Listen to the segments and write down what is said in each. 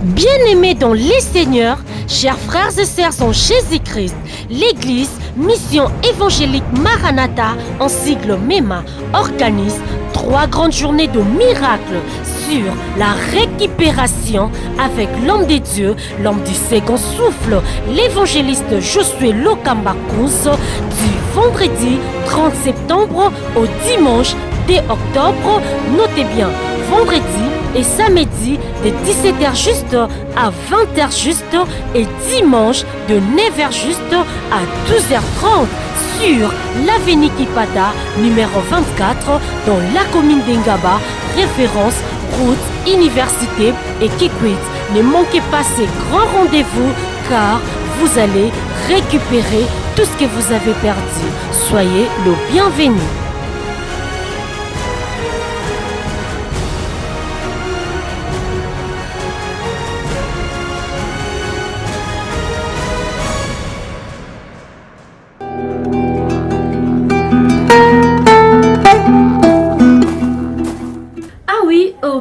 Bien-aimés dans les Seigneurs, chers frères et sœurs en Jésus-Christ, l'Église Mission Évangélique Maranatha, en sigle MEMA, organise 3 grandes journées de miracles sur la récupération avec l'homme de Dieu, l'homme du second souffle, l'évangéliste Josué Lokamba Kounso, du vendredi 30 septembre au dimanche 2 octobre. Notez bien, vendredi et samedi de 17h juste à 20h juste et dimanche de 9h juste à 12h30 sur l'avenue Kipata numéro 24 dans la commune d'Engaba, référence route, université et Kikwit. Ne manquez pas ces grands rendez-vous car vous allez récupérer tout ce que vous avez perdu. Soyez le bienvenu.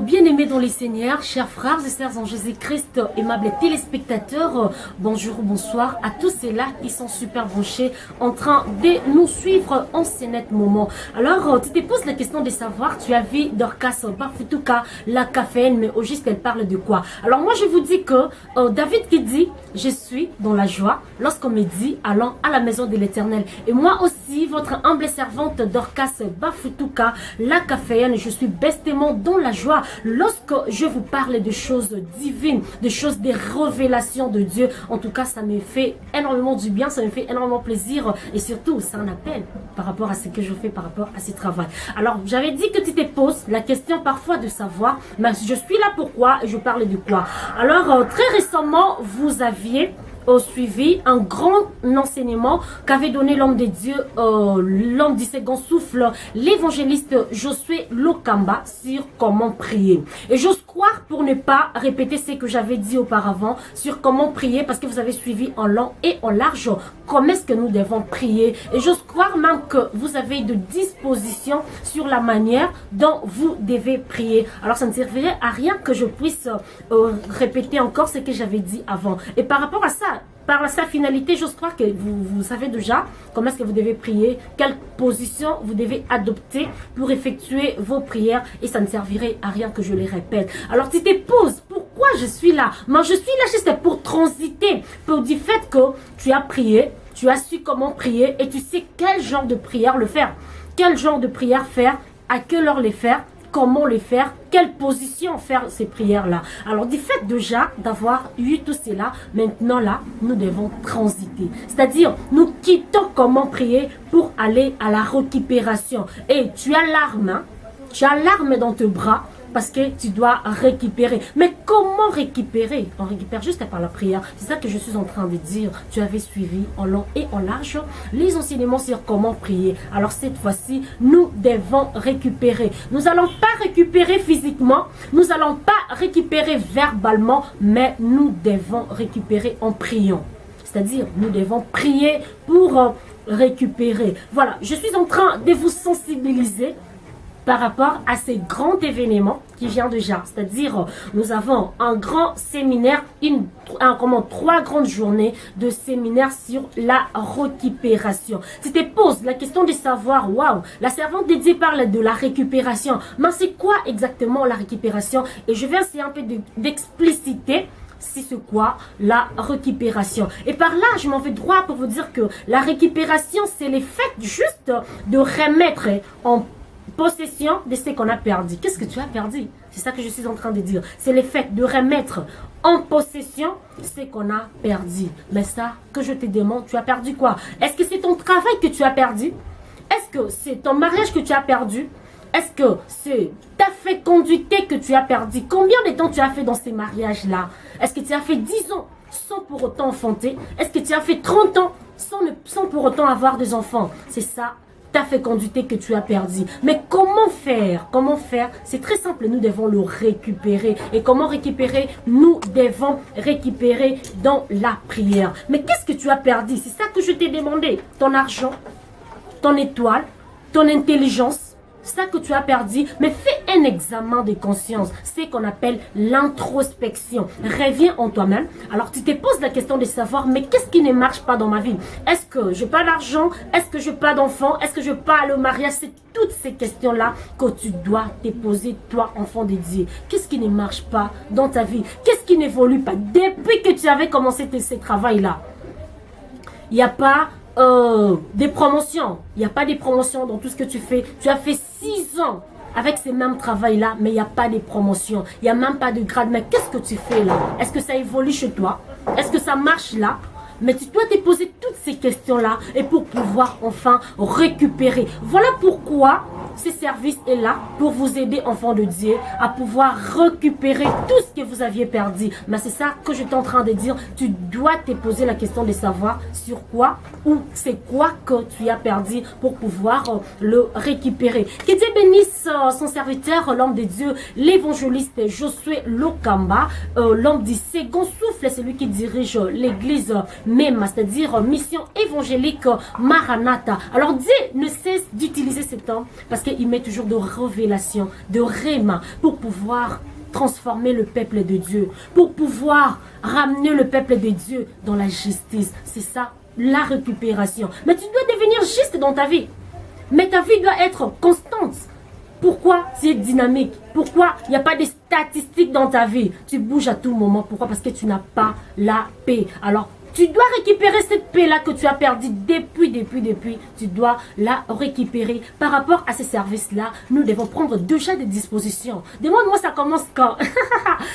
Bien-aimés dans les Seigneurs, chers frères et sœurs en Jésus-Christ, aimables téléspectateurs, bonjour, bonsoir à tous ceux-là qui sont super branchés en train de nous suivre en ce net moment. Alors, tu te poses la question de savoir, tu as vu Dorcas Bafutuka, la caféine, mais au juste elle parle de quoi? Alors moi je vous dis que David qui dit, je suis dans la joie lorsqu'on me dit, allons à la maison de l'Éternel. Et moi aussi, votre humble servante Dorcas Bafutuka, la caféine, je suis bestement dans la joie lorsque je vous parle de choses divines, de choses, des révélations de Dieu. En tout cas, ça me fait énormément du bien, ça me fait énormément plaisir et surtout, c'est un appel par rapport à ce que je fais, par rapport à ce travail. Alors, j'avais dit que tu te poses la question parfois de savoir, mais je suis là pourquoi et je parle de quoi. Alors, très récemment, vous aviez suivi un grand enseignement qu'avait donné l'homme de Dieu, l'homme du second souffle, l'évangéliste Josué Lokamba sur comment prier. Et j'ose croire, pour ne pas répéter ce que j'avais dit auparavant sur comment prier, parce que vous avez suivi en long et en large comment est-ce que nous devons prier. Et j'ose croire même que vous avez de dispositions sur la manière dont vous devez prier. Alors ça ne servirait à rien que je puisse répéter encore ce que j'avais dit avant. Et par rapport à ça, par sa finalité, j'ose croire que vous savez déjà comment est-ce que vous devez prier, quelle position vous devez adopter pour effectuer vos prières et ça ne servirait à rien que je les répète. Alors tu te poses, pourquoi je suis là? Moi je suis là juste pour transiter, pour du fait que tu as prié, tu as su comment prier et tu sais quel genre de prière le faire, quel genre de prière faire, à quelle heure les faire, comment les faire, quelle position faire ces prières-là. Alors, du fait déjà d'avoir eu tout cela, maintenant là, nous devons transiter. C'est-à-dire, nous quittons comment prier pour aller à la récupération. Et tu as l'arme, hein? Tu as l'arme dans tes bras parce que tu dois récupérer. Mais comment récupérer? On récupère juste par la prière. C'est ça que je suis en train de dire. Tu avais suivi en long et en large les enseignements sur comment prier. Alors cette fois-ci, nous devons récupérer. Nous n'allons pas récupérer physiquement. Nous n'allons pas récupérer verbalement. Mais nous devons récupérer en priant. C'est-à-dire, nous devons prier pour récupérer. Voilà, je suis en train de vous sensibiliser par rapport à ces grands événements qui viennent déjà. C'est-à-dire, nous avons un grand séminaire, 3 grandes journées de séminaire sur la récupération. Tu te poses la question de savoir, waouh, la servante de Dieu parle de la récupération. Mais c'est quoi exactement la récupération? Et je vais essayer un peu d'expliciter c'est quoi la récupération. Et par là, je m'en vais droit pour vous dire que la récupération, c'est le fait juste de remettre en possession de ce qu'on a perdu. Qu'est-ce que tu as perdu? C'est ça que je suis en train de dire. C'est le fait de remettre en possession ce qu'on a perdu. Mais ça, que je te demande, tu as perdu quoi? Est-ce que c'est ton travail que tu as perdu? Est-ce que c'est ton mariage que tu as perdu? Est-ce que c'est ta fécondité que tu as perdu? Combien de temps tu as fait dans ces mariages-là? Est-ce que tu as fait 10 ans sans pour autant enfanter? Est-ce que tu as fait 30 ans sans pour autant avoir des enfants? C'est ça, ta fécondité que tu as perdu. Mais comment faire? Comment faire? C'est très simple, nous devons le récupérer. Et comment récupérer? Nous devons récupérer dans la prière. Mais qu'est-ce que tu as perdu? C'est ça que je t'ai demandé. Ton argent, ton étoile, ton intelligence, ça que tu as perdu, mais fais un examen de conscience. C'est qu'on appelle l'introspection. Reviens en toi-même. Alors tu te poses la question de savoir, mais qu'est-ce qui ne marche pas dans ma vie? Est-ce que je n'ai pas d'argent? Est-ce que je n'ai pas d'enfant? Est-ce que je ne veux pas aller au mariage? C'est toutes ces questions-là que tu dois te poser, toi, enfant de Dieu. Qu'est-ce qui ne marche pas dans ta vie? Qu'est-ce qui n'évolue pas? Depuis que tu avais commencé ce travail-là, il n'y a pas des promotions. Il n'y a pas des promotions dans tout ce que tu fais. Tu as fait 6 ans avec ce même travail-là, mais il n'y a pas de promotion. Il n'y a même pas de grade. Mais qu'est-ce que tu fais là? Est-ce que ça évolue chez toi? Est-ce que ça marche là? Mais tu dois te poser toutes ces questions-là et pour pouvoir enfin récupérer. Voilà pourquoi ce service est là pour vous aider, enfants de Dieu, à pouvoir récupérer tout ce que vous aviez perdu. Mais c'est ça que je suis en train de dire. Tu dois te poser la question de savoir sur quoi ou c'est quoi que tu as perdu pour pouvoir le récupérer. Que Dieu bénisse son serviteur, l'homme de Dieu, l'évangéliste Josué Lokamba, l'homme du second souffle, c'est lui qui dirige l'église même, c'est-à-dire mission évangélique Maranatha. Alors Dieu ne cesse d'utiliser ce temps parce qu'il met toujours de révélations, de réma pour pouvoir transformer le peuple de Dieu, pour pouvoir ramener le peuple de Dieu dans la justice. C'est ça, la récupération. Mais tu dois devenir juste dans ta vie. Mais ta vie doit être constante. Pourquoi tu es dynamique? Pourquoi il n'y a pas de statistiques dans ta vie? Tu bouges à tout moment. Pourquoi? Parce que tu n'as pas la paix. Alors, tu dois récupérer cette paix-là que tu as perdue depuis. Tu dois la récupérer. Par rapport à ces services-là, nous devons prendre déjà des dispositions. Demande-moi, ça commence quand?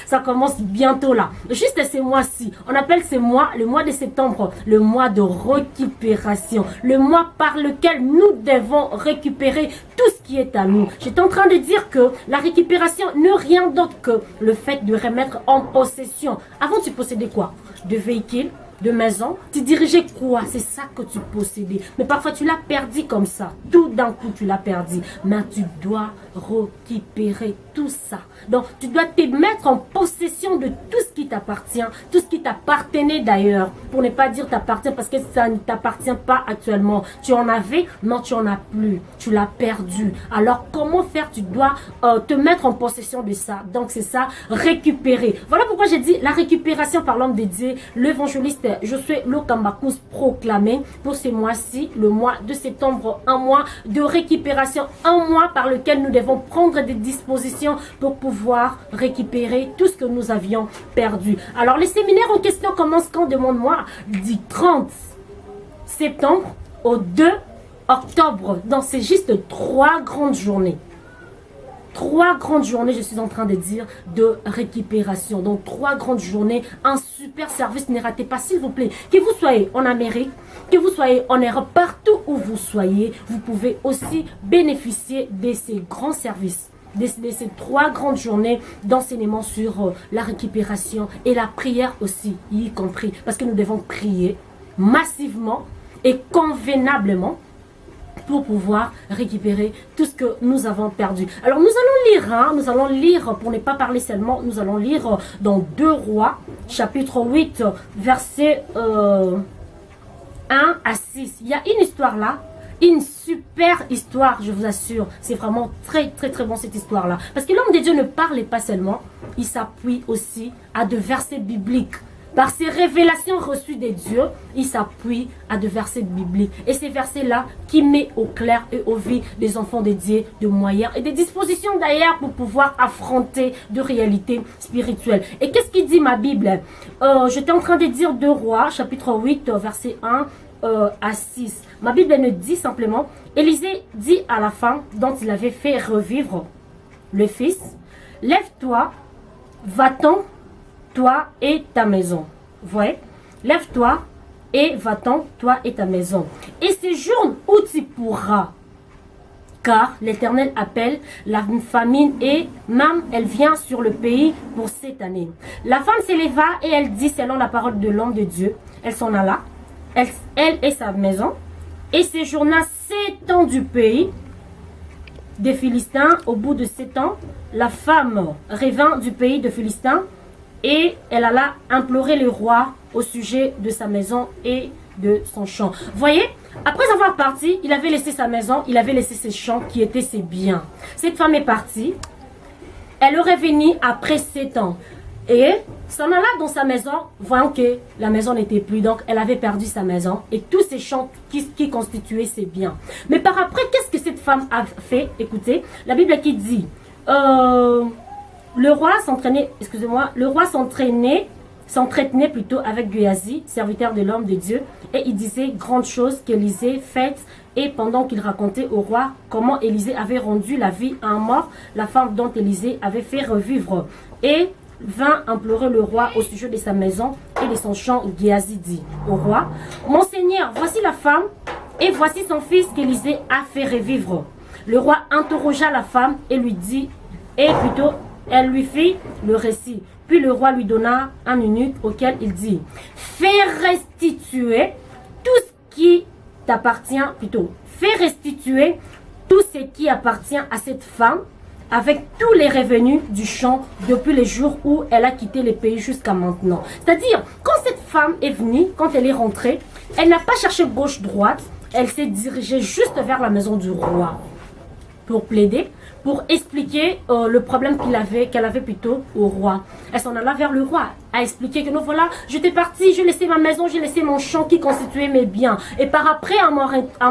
Ça commence bientôt là. Juste ce mois-ci. On appelle ce mois, le mois de septembre, le mois de récupération. Le mois par lequel nous devons récupérer tout ce qui est à nous. J'étais en train de dire que la récupération n'est rien d'autre que le fait de remettre en possession. Avant, tu possédais quoi? De véhicules, de maison, tu dirigeais quoi? C'est ça que tu possédais. Mais parfois tu l'as perdu comme ça. Tout d'un coup tu l'as perdu. Mais tu dois récupérer tout ça. Donc tu dois te mettre en possession de tout ce qui t'appartient. Tout ce qui t'appartenait d'ailleurs. Pour ne pas dire t'appartient parce que ça ne t'appartient pas actuellement. Tu en avais, non tu en as plus. Tu l'as perdu. Alors comment faire? Tu dois te mettre en possession de ça. Donc c'est ça, récupérer. Voilà pourquoi j'ai dit la récupération par l'homme de Dieu, l'évangéliste Josué Lokamba proclamé pour ce mois-ci, le mois de septembre, un mois de récupération, un mois par lequel nous devons prendre des dispositions pour pouvoir récupérer tout ce que nous avions perdu. Alors, les séminaires en question commencent quand? Demande-moi, du 30 septembre au 2 octobre. Donc, c'est juste 3 grandes journées. 3 grandes journées, je suis en train de dire, de récupération. Donc, 3 grandes journées, un super service. Ne ratez pas, s'il vous plaît. Que vous soyez en Amérique, que vous soyez en Europe, partout où vous soyez, vous pouvez aussi bénéficier de ces grands services. De ces 3 grandes journées d'enseignement sur la récupération et la prière aussi, y compris. Parce que nous devons prier massivement et convenablement pour pouvoir récupérer tout ce que nous avons perdu. Alors nous allons lire, pour ne pas parler seulement, nous allons lire dans 2 Rois, chapitre 8, verset 1 à 6. Il y a une histoire là, une super histoire, je vous assure. C'est vraiment très bon cette histoire là. Parce que l'homme de Dieu ne parlait pas seulement, il s'appuie aussi à de versets bibliques. Par ces révélations reçues de Dieu, il s'appuie à de versets bibliques. Et ces versets-là qui met au clair et au vif des enfants de Dieu, de moyens et des dispositions d'ailleurs pour pouvoir affronter de réalités spirituelles. Et qu'est-ce qu'il dit ma Bible? J'étais en train de dire 2 Rois, chapitre 8, verset 1 à 6. Ma Bible ne dit simplement, Élisée dit à la femme dont il avait fait revivre le fils, lève-toi, va-t'en, toi et ta maison. Voyez, lève-toi et va-t'en, toi et ta maison. Et séjourne où tu pourras. Car l'Éternel appelle la famine et même elle vient sur le pays pour cette année. La femme s'éleva et elle dit selon la parole de l'homme de Dieu. Elle s'en alla, elle et sa maison, et séjourna 7 ans du pays des Philistins. Au bout de 7 ans, la femme revint du pays de Philistins. Et elle alla implorer le roi au sujet de sa maison et de son champ. Voyez, Après avoir parti, il avait laissé sa maison, il avait laissé ses champs qui étaient ses biens. Cette femme est partie. Elle aurait venu après 7 ans. Et s'en alla dans sa maison, voyant que la maison n'était plus. Donc, elle avait perdu sa maison et tous ses champs qui constituaient ses biens. Mais par après, qu'est-ce que cette femme a fait? Écoutez, la Bible qui dit, le roi s'entretenait plutôt avec Géasi, serviteur de l'homme de Dieu, et il disait grandes choses qu'Élisée faites. Et pendant qu'il racontait au roi comment Élisée avait rendu la vie à un mort, la femme dont Élisée avait fait revivre, et vint implorer le roi au sujet de sa maison et de son champ. Géasi dit au roi, mon seigneur, voici la femme et voici son fils qu'Élisée a fait revivre. Le roi interrogea la femme et lui dit, elle lui fit le récit. Puis le roi lui donna un eunuque auquel il dit, fais restituer tout ce qui t'appartient, fais restituer tout ce qui appartient à cette femme avec tous les revenus du champ depuis les jours où elle a quitté le pays jusqu'à maintenant. C'est-à-dire, quand cette femme est venue, quand elle est rentrée, elle n'a pas cherché gauche-droite, elle s'est dirigée juste vers la maison du roi pour plaider, pour expliquer le problème qu'elle avait plutôt au roi. Elle s'en alla vers le roi, a expliqué que non, voilà, j'étais partie, j'ai laissé ma maison, j'ai laissé mon champ qui constituait mes biens. Et par après, à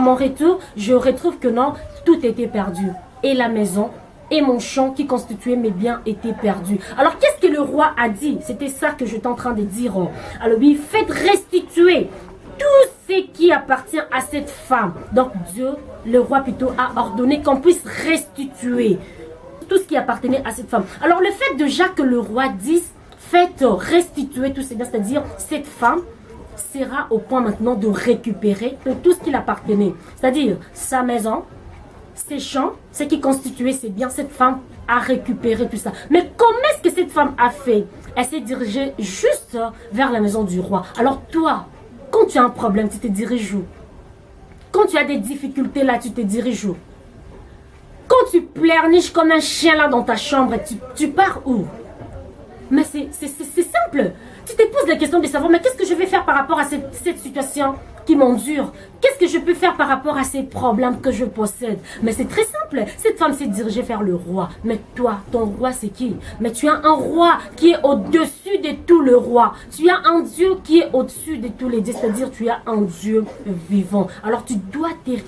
mon retour, je retrouve que non, tout était perdu. Et la maison, et mon champ qui constituait mes biens était perdu. Alors, qu'est-ce que le roi a dit? C'était ça que j'étais en train de dire. Alors, oui, faites restituer tout ce qui appartient à cette femme. Donc, Dieu, le roi plutôt, a ordonné qu'on puisse restituer tout ce qui appartenait à cette femme. Alors, le fait déjà que le roi dise, faites restituer tout ce biens, c'est-à-dire, cette femme sera au point maintenant de récupérer tout ce qui l'appartenait. C'est-à-dire, sa maison, ses champs, ce qui constituait ses biens, cette femme a récupéré tout ça. Mais comment est-ce que cette femme a fait? Elle s'est dirigée juste vers la maison du roi. Alors toi, quand tu as un problème, tu te diriges où? Quand tu as des difficultés là, tu te diriges où? Quand tu pleurniches comme un chien là dans ta chambre, tu pars où? Mais c'est simple. Tu te poses la question de savoir, mais qu'est-ce que je vais faire par rapport à cette situation qui m'endure? Qu'est-ce que je peux faire par rapport à ces problèmes que je possède? Mais c'est très simple. Cette femme s'est dirigée vers le roi. Mais toi, ton roi, c'est qui? Mais tu as un roi qui est au-dessus de tout le roi. Tu as un Dieu qui est au-dessus de tous les dieux. C'est-à-dire, tu as un Dieu vivant. Alors, tu dois tu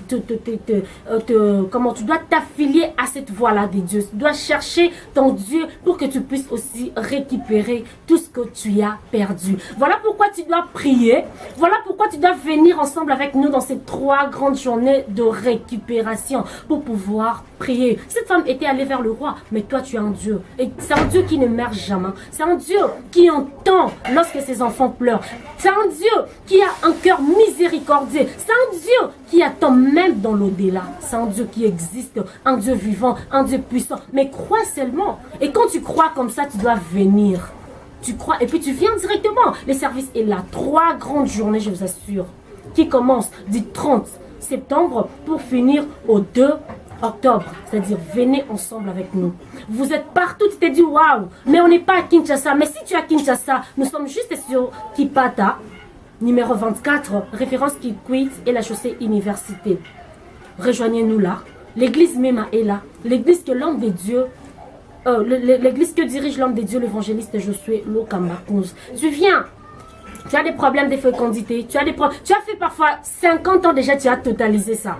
dois t'affilier à cette voie-là des dieux. Tu dois chercher ton Dieu pour que tu puisses aussi récupérer tout ce que tu as perdu. Voilà pourquoi tu dois prier. Voilà pourquoi tu dois venir ensemble avec nous dans ces 3 grandes journées de récupération pour pouvoir prier. Cette femme était allée vers le roi, mais toi tu es un Dieu. Et c'est un Dieu qui ne meurt jamais. C'est un Dieu qui entend lorsque ses enfants pleurent. C'est un Dieu qui a un cœur miséricordieux. C'est un Dieu qui attend même dans l'au-delà. C'est un Dieu qui existe, un Dieu vivant, un Dieu puissant. Mais crois seulement. Et quand tu crois comme ça, tu dois venir. Tu crois et puis tu viens directement. Le service est là. 3 grandes journées, je vous assure, qui commencent du 30 septembre pour finir au 2 octobre. C'est-à-dire, venez ensemble avec nous. Vous êtes partout, tu t'es dit, waouh, mais on n'est pas à Kinshasa. Mais si tu es à Kinshasa, nous sommes juste sur Kipata, numéro 24, référence Kikwit et la chaussée Université. Rejoignez-nous là. L'église Mema est là. L'église que l'homme des dieux l'église que dirige l'homme des dieux, l'évangéliste Josué Lokambakouz. Tu viens, tu as des problèmes de fécondité, tu as fait parfois 50 ans déjà, tu as totalisé ça.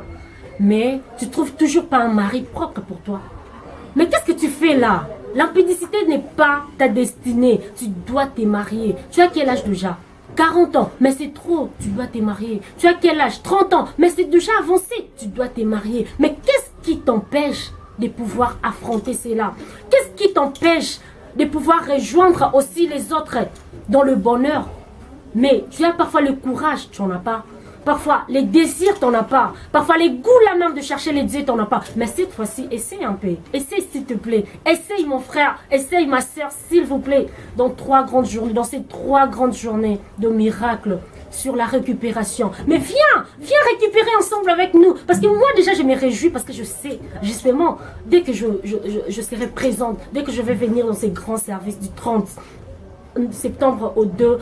Mais tu trouves toujours pas un mari propre pour toi. Mais qu'est-ce que tu fais là? L'impudicité n'est pas ta destinée. Tu dois te marier. Tu as quel âge déjà? 40 ans, mais c'est trop, tu dois te marier. Tu as quel âge? 30 ans, mais c'est déjà avancé, tu dois te marier. Mais qu'est-ce qui t'empêche de pouvoir affronter cela? Qu'est-ce qui t'empêche de pouvoir rejoindre aussi les autres dans le bonheur? Mais tu as parfois le courage, tu n'en as pas. Parfois, les désirs, tu n'en as pas. Parfois, les goûts là même de chercher les dieux, tu n'en as pas. Mais cette fois-ci, essaye un peu. Essaye s'il te plaît. Essaye mon frère, essaye ma soeur, s'il vous plaît. Dans ces 3 grandes journées de miracles sur la récupération. Mais viens récupérer ensemble avec nous. Parce que moi déjà, je me réjouis parce que je sais, justement, dès que je serai présente, dès que je vais venir dans ces grands services du 30 septembre au 2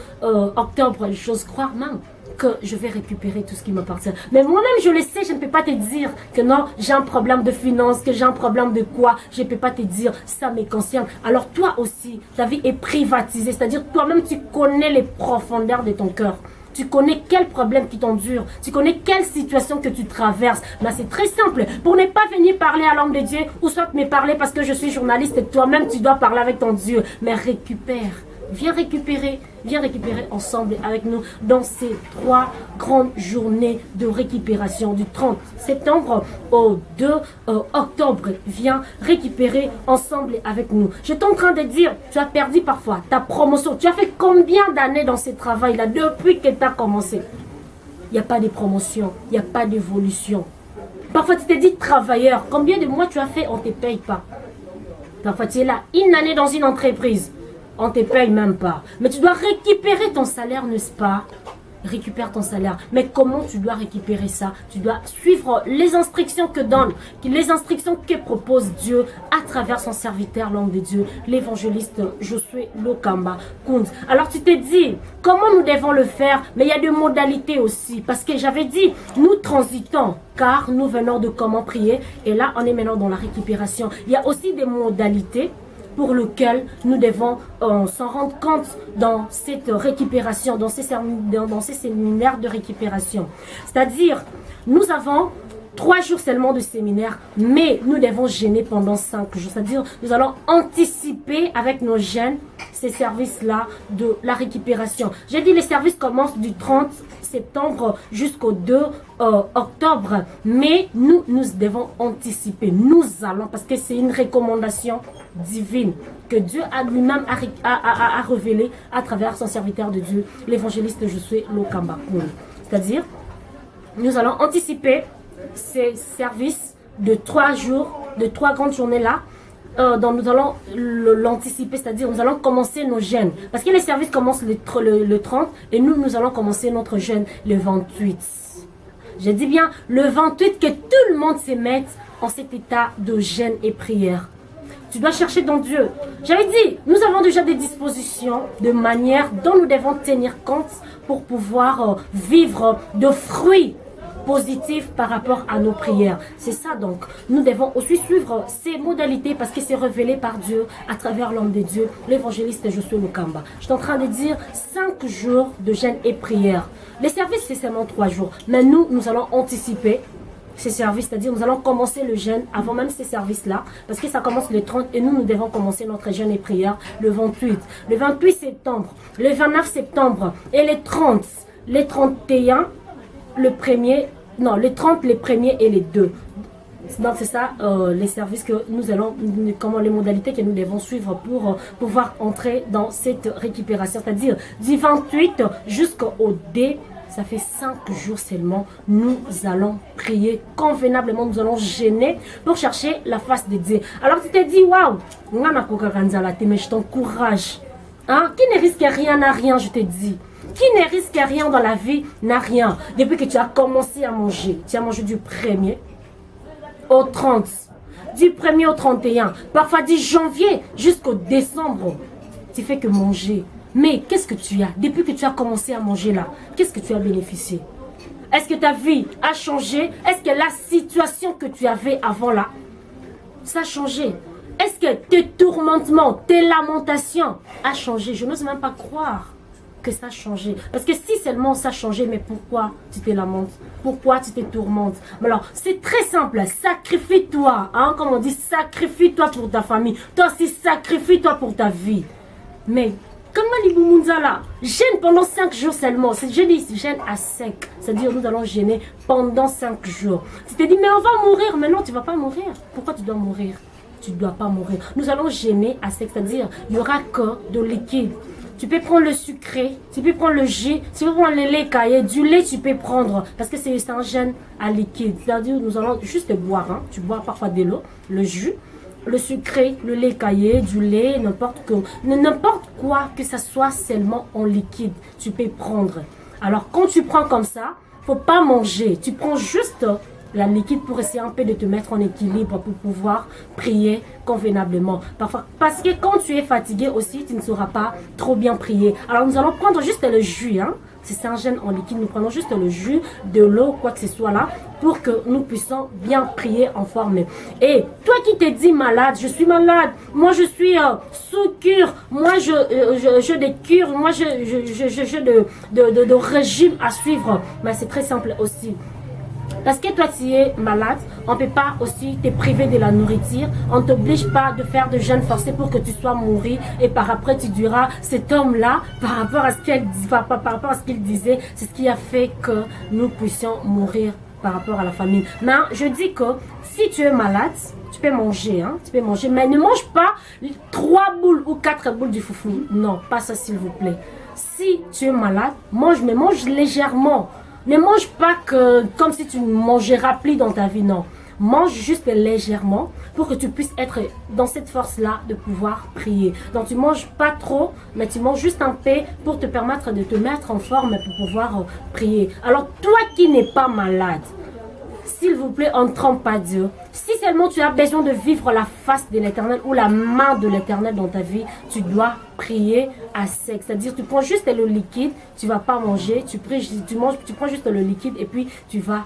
octobre, j'ose croire même que je vais récupérer tout ce qui m'appartient. Mais moi-même, je le sais, je ne peux pas te dire que non, j'ai un problème de finances, que j'ai un problème de quoi. Je ne peux pas te dire, ça me concerne. Alors toi aussi, ta vie est privatisée. C'est-à-dire, toi-même, tu connais les profondeurs de ton cœur. Tu connais quel problème qui t'endure. Tu connais quelle situation que tu traverses. Mais c'est très simple. Pour ne pas venir parler à l'homme de Dieu, ou soit me parler parce que je suis journaliste et toi-même, tu dois parler avec ton Dieu. Mais récupère. Viens récupérer ensemble avec nous dans ces 3 grandes journées de récupération du 30 septembre au 2 octobre. Viens récupérer ensemble avec nous. Je suis en train de dire, tu as perdu parfois ta promotion. Tu as fait combien d'années dans ce travail-là depuis que tu as commencé? Il n'y a pas de promotion, il n'y a pas d'évolution. Parfois, tu te dis travailleur. Combien de mois tu as fait, on ne te paye pas. Parfois, tu es là, une année dans une entreprise. On ne te paye même pas. Mais tu dois récupérer ton salaire, n'est-ce pas? Récupère ton salaire. Mais comment tu dois récupérer ça? Tu dois suivre les instructions que donne, les instructions que propose Dieu à travers son serviteur, l'homme de Dieu, l'évangéliste Josué Lokamba Kounz. Alors tu te dis, comment nous devons le faire? Mais il y a des modalités aussi. Parce que j'avais dit, nous transitons, car nous venons de comment prier. Et là, on est maintenant dans la récupération. Il y a aussi des modalités pour lequel nous devons s'en rendre compte dans cette récupération, dans ces séminaires de récupération. C'est-à-dire, nous avons 3 jours seulement de séminaire, mais nous devons jeûner pendant 5 jours. C'est-à-dire, nous allons anticiper avec nos jeûnes ces services-là de la récupération. J'ai dit, les services commencent du 30 septembre jusqu'au 2 octobre, mais nous devons anticiper. Nous allons, parce que c'est une recommandation divine que Dieu a lui-même a révélé à travers son serviteur de Dieu, l'évangéliste Josué Lokamba. C'est-à-dire, nous allons anticiper ces services de 3 jours, de 3 grandes journées-là. Donc nous allons l'anticiper, c'est-à-dire nous allons commencer nos jeûnes. Parce que les services commencent le 30 et nous allons commencer notre jeûne le 28. Je dis bien le 28, que tout le monde se mette en cet état de jeûne et prière. Tu dois chercher dans Dieu. J'avais dit, nous avons déjà des dispositions de manière dont nous devons tenir compte pour pouvoir vivre de fruits positifs par rapport à nos prières. C'est ça donc. Nous devons aussi suivre ces modalités parce que c'est révélé par Dieu à travers l'homme de Dieu, l'évangéliste Josué Lokamba. Je suis en train de dire 5 jours de jeûne et prière. Les services, c'est seulement 3 jours. Mais nous allons anticiper ces services, c'est-à-dire nous allons commencer le jeûne avant même ces services-là, parce que ça commence le 30 et nous devons commencer notre jeûne et prière le 28. Le 28 septembre, le 29 septembre et les 30, les 31, le 1er, non, les 30, les 1er et les 2. Donc c'est ça les services que nous allons, comment les modalités que nous devons suivre pour pouvoir entrer dans cette récupération, c'est-à-dire du 28 jusqu'au D. Ça fait 5 jours seulement. Nous allons prier convenablement. Nous allons jeûner pour chercher la face de Dieu. Alors tu te dis, waouh, mais je t'encourage. Hein? Qui ne risque rien n'a rien, je te dis. Qui ne risque rien dans la vie n'a rien. Depuis que tu as commencé à manger, tu as mangé du 1er au 30, du 1er au 31, parfois du janvier jusqu'au décembre. Tu fais que manger. Mais qu'est-ce que tu as? Depuis que tu as commencé à manger là, qu'est-ce que tu as bénéficié? Est-ce que ta vie a changé? Est-ce que la situation que tu avais avant là, ça a changé? Est-ce que tes tourmentements, tes lamentations a changé? Je n'ose même pas croire que ça a changé. Parce que si seulement ça a changé, mais pourquoi tu te lamentes? Pourquoi tu te tourmentes? Alors, c'est très simple. Sacrifie-toi. Hein, comme on dit, sacrifie-toi pour ta famille. Toi aussi, sacrifie-toi pour ta vie. Mais comment l'Iboumounzala gêne pendant 5 jours seulement. Je dis gêne à sec. C'est-à-dire nous allons gêner pendant 5 jours. Tu te dis mais on va mourir. Mais non, tu ne vas pas mourir. Pourquoi tu dois mourir? Tu ne dois pas mourir. Nous allons gêner à sec. C'est-à-dire il n'y aura que de liquide. Tu peux prendre le sucré, tu peux prendre le jus, tu peux prendre le lait caillé, du lait tu peux prendre. Parce que c'est un gène à liquide. C'est-à-dire nous allons juste boire. Hein. Tu bois parfois de l'eau, le jus, le sucré, le lait caillé, du lait, n'importe quoi que ça soit seulement en liquide, tu peux prendre. Alors quand tu prends comme ça, faut pas manger. Tu prends juste la liquide pour essayer un peu de te mettre en équilibre pour pouvoir prier convenablement. Parfois, parce que quand tu es fatigué aussi, tu ne sauras pas trop bien prier. Alors nous allons prendre juste le jus, hein. C'est un gène en liquide, nous prenons juste le jus, de l'eau, quoi que ce soit là, pour que nous puissions bien prier en forme. Et toi qui te dis malade, je suis malade, moi je suis sous cure, moi je des cures, moi je de régime à suivre. Mais c'est très simple aussi. Parce que toi, tu es malade, on ne peut pas aussi te priver de la nourriture. On ne t'oblige pas de faire de jeûne forcé pour que tu sois mouru. Et par après, tu diras, cet homme-là, par rapport à ce qu'il disait, c'est ce qui a fait que nous puissions mourir par rapport à la famine. Mais je dis que si tu es malade, tu peux manger, hein, tu peux manger. Mais ne mange pas 3 boules ou 4 boules du foufou. Non, pas ça s'il vous plaît. Si tu es malade, mange, mais mange légèrement. Ne mange pas comme si tu mangeais rempli dans ta vie, non. Mange juste légèrement pour que tu puisses être dans cette force-là de pouvoir prier. Donc tu manges pas trop, mais tu manges juste un peu pour te permettre de te mettre en forme pour pouvoir prier. Alors toi qui n'es pas malade, s'il vous plaît, on ne trompe pas Dieu. Si seulement tu as besoin de vivre la face de l'Éternel ou la main de l'Éternel dans ta vie, tu dois prier à sec. C'est-à-dire, tu prends juste le liquide, tu ne vas pas manger, tu prends juste le liquide et puis tu vas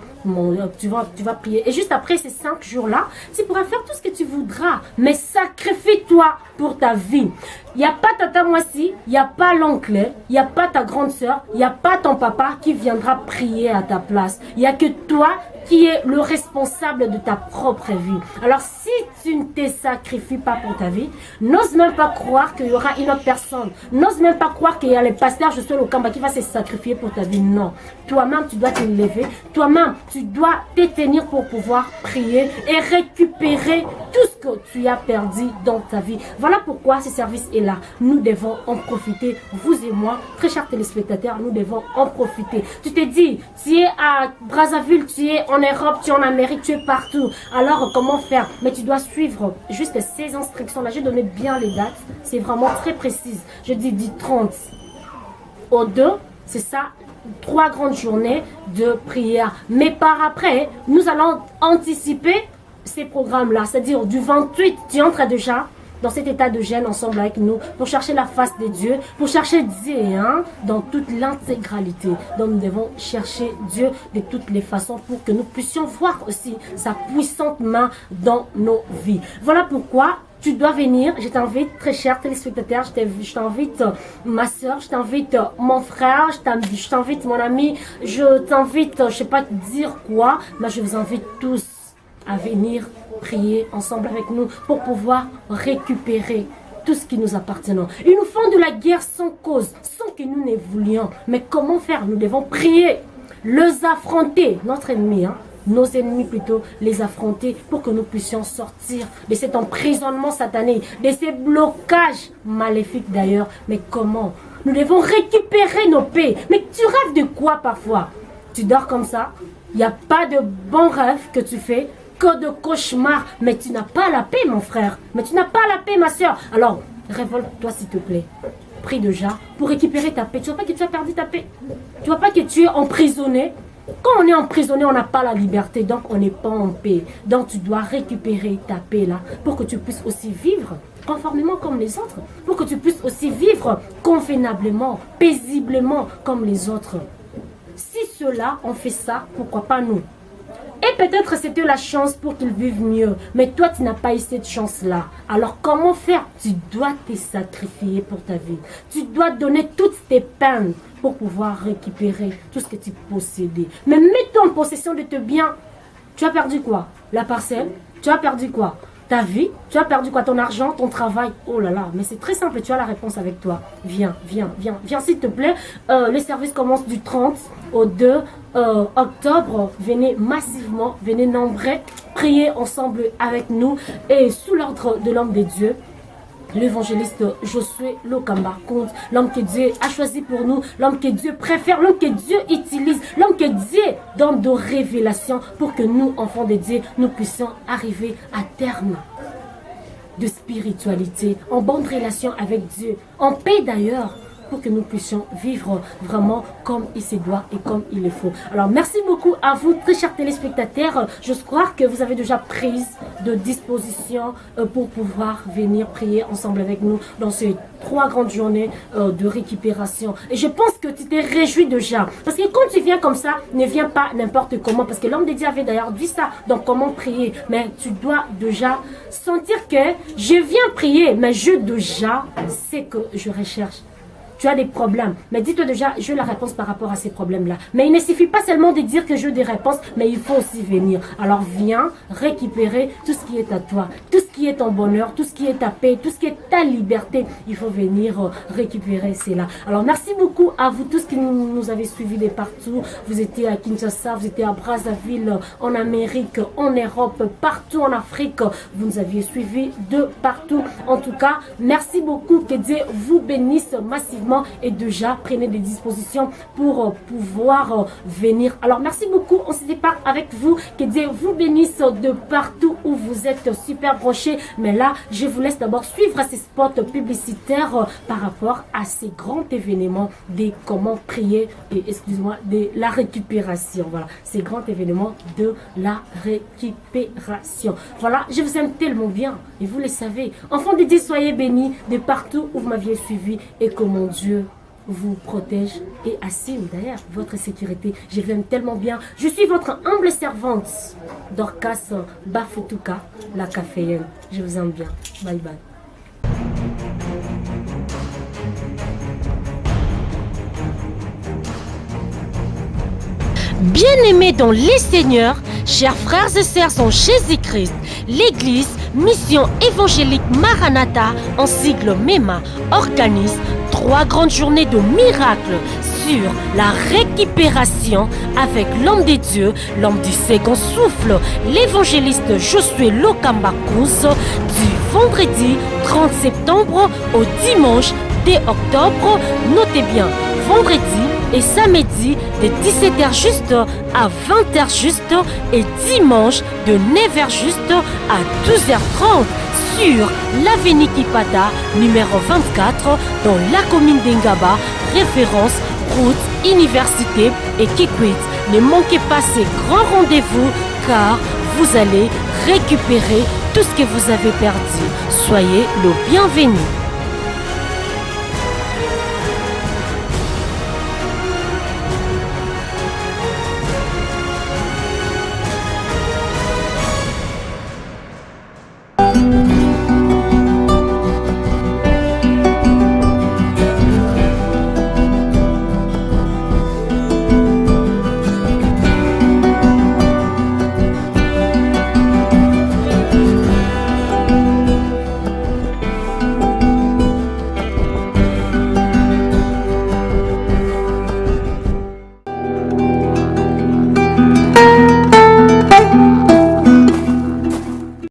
prier. Et juste après ces 5 jours-là, tu pourras faire tout ce que tu voudras, mais sacrifie-toi pour ta vie. Il n'y a pas tata Moissi, il n'y a pas l'oncle, il n'y a pas ta grande soeur, il n'y a pas ton papa qui viendra prier à ta place. Il n'y a que toi qui es le responsable de ta propre vie. Alors si tu ne te sacrifies pas pour ta vie, n'ose même pas croire qu'il y aura une autre personne. N'ose même pas croire qu'il y a le pasteur Josué Lokamba qui va se sacrifier pour ta vie. Non. Toi-même, tu dois te lever. Toi-même, tu dois te tenir pour pouvoir prier et récupérer tout ce que tu as perdu dans ta vie. Voilà pourquoi ce service est là. Nous devons en profiter. Vous et moi, très chers téléspectateurs, nous devons en profiter. Tu te dis, tu es à Brazzaville, tu es en Europe, tu es en Amérique, tu es partout. Alors, comment faire? Mais tu dois suivre juste ces instructions-là. J'ai donné bien les dates. C'est vraiment très précis. Je dis du 30 au 2. C'est ça, 3 grandes journées de prière. Mais par après, nous allons anticiper ces programmes-là. C'est-à-dire, du 28, tu entres déjà dans cet état de jeûne ensemble avec nous pour chercher la face de Dieu, pour chercher Dieu dans toute l'intégralité. Donc nous devons chercher Dieu de toutes les façons pour que nous puissions voir aussi sa puissante main dans nos vies. Voilà pourquoi tu dois venir. Je t'invite, très cher téléspectateur, je t'invite ma soeur, je t'invite mon frère, je t'invite mon ami, je t'invite, je ne sais pas te dire quoi, mais je vous invite tous à venir prier ensemble avec nous pour pouvoir récupérer tout ce qui nous appartient. Ils nous font de la guerre sans cause, sans que nous ne voulions. Mais comment faire? Nous devons prier, les affronter, notre ennemi, nos ennemis plutôt, les affronter pour que nous puissions sortir de cet emprisonnement satané, de ces blocages maléfiques d'ailleurs. Mais comment? Nous devons récupérer nos paix. Mais tu rêves de quoi parfois? Tu dors comme ça? Il n'y a pas de bons rêves que tu fais, que de cauchemars. Mais tu n'as pas la paix, mon frère. Mais tu n'as pas la paix, ma soeur. Alors, révolte-toi, s'il te plaît. Prie déjà pour récupérer ta paix. Tu ne vois pas que tu as perdu ta paix? Tu ne vois pas que tu es emprisonné? Quand on est emprisonné, on n'a pas la liberté. Donc, on n'est pas en paix. Donc, tu dois récupérer ta paix là pour que tu puisses aussi vivre conformément comme les autres. Pour que tu puisses aussi vivre convenablement, paisiblement comme les autres. Si ceux-là ont fait ça, pourquoi pas nous? Et peut-être c'était la chance pour qu'ils vivent mieux. Mais toi, tu n'as pas eu cette chance-là. Alors comment faire? Tu dois te sacrifier pour ta vie. Tu dois donner toutes tes peines pour pouvoir récupérer tout ce que tu possédais. Mais mets-toi en possession de tes biens. Tu as perdu quoi? La parcelle? Tu as perdu quoi? Ta vie? Tu as perdu quoi? Ton argent, ton travail? Oh là là, mais c'est très simple, tu as la réponse avec toi. Viens, viens, viens, viens s'il te plaît. Le service commence du 30 au 2 octobre. Venez massivement, venez nombreux, prier ensemble avec nous et sous l'ordre de l'homme de Dieu. L'évangéliste Josué Lokamba compte l'homme que Dieu a choisi pour nous, l'homme que Dieu préfère, l'homme que Dieu utilise, l'homme que Dieu donne de révélations pour que nous, enfants de Dieu, nous puissions arriver à terme de spiritualité, en bonne relation avec Dieu, en paix d'ailleurs, pour que nous puissions vivre vraiment comme il se doit et comme il le faut. Alors merci beaucoup à vous, très chers téléspectateurs. Je crois que vous avez déjà prise de disposition pour pouvoir venir prier ensemble avec nous dans ces 3 grandes journées de récupération. Et je pense que tu t'es réjoui déjà. Parce que quand tu viens comme ça, ne viens pas n'importe comment. Parce que l'homme de Dieu avait d'ailleurs dit ça dans comment prier. Mais tu dois déjà sentir que je viens prier, mais je déjà sais que je recherche. Tu as des problèmes, mais dis-toi déjà, je veux la réponse par rapport à ces problèmes-là. Mais il ne suffit pas seulement de dire que je veux des réponses, mais il faut aussi venir. Alors viens récupérer tout ce qui est à toi, tout ce qui est ton bonheur, tout ce qui est ta paix, tout ce qui est ta liberté. Il faut venir récupérer cela. Alors merci beaucoup à vous tous qui nous avez suivis de partout. Vous étiez à Kinshasa, vous étiez à Brazzaville, en Amérique, en Europe, partout en Afrique. Vous nous aviez suivis de partout. En tout cas, merci beaucoup. Que Dieu vous bénisse massivement. Et déjà, prenez des dispositions pour pouvoir venir. Alors, merci beaucoup. On se sépare avec vous. Que Dieu vous bénisse de partout où vous êtes super brochés. Mais là, je vous laisse d'abord suivre ces spots publicitaires par rapport à ces grands événements de comment prier et, excuse-moi, de la récupération. Voilà, ces grands événements de la récupération. Voilà, je vous aime tellement bien. Et vous le savez. Enfants de Dieu, soyez bénis de partout où vous m'aviez suivi et que mon Dieu vous protège et assure d'ailleurs votre sécurité. Je vous aime tellement bien. Je suis votre humble servante, Dorcas Bafutuka, la caféenne. Je vous aime bien. Bye bye. Bien-aimés dans les Seigneurs, chers frères et sœurs en Jésus-Christ, l'Église Mission évangélique Maranatha, en sigle MEMA, organise 3 grandes journées de miracles sur la récupération avec l'homme de Dieu, l'homme du second souffle, l'évangéliste Josué Lokamba-Kouz, du vendredi 30 septembre au dimanche 2 octobre. Notez bien, vendredi et samedi de 17h juste à 20h juste et dimanche de 9h juste à 12h30 sur l'avenue Kipata numéro 24 dans la commune d'Engaba, référence route université et Kikwit. Ne manquez pas ces grands rendez-vous car vous allez récupérer tout ce que vous avez perdu. Soyez le bienvenu.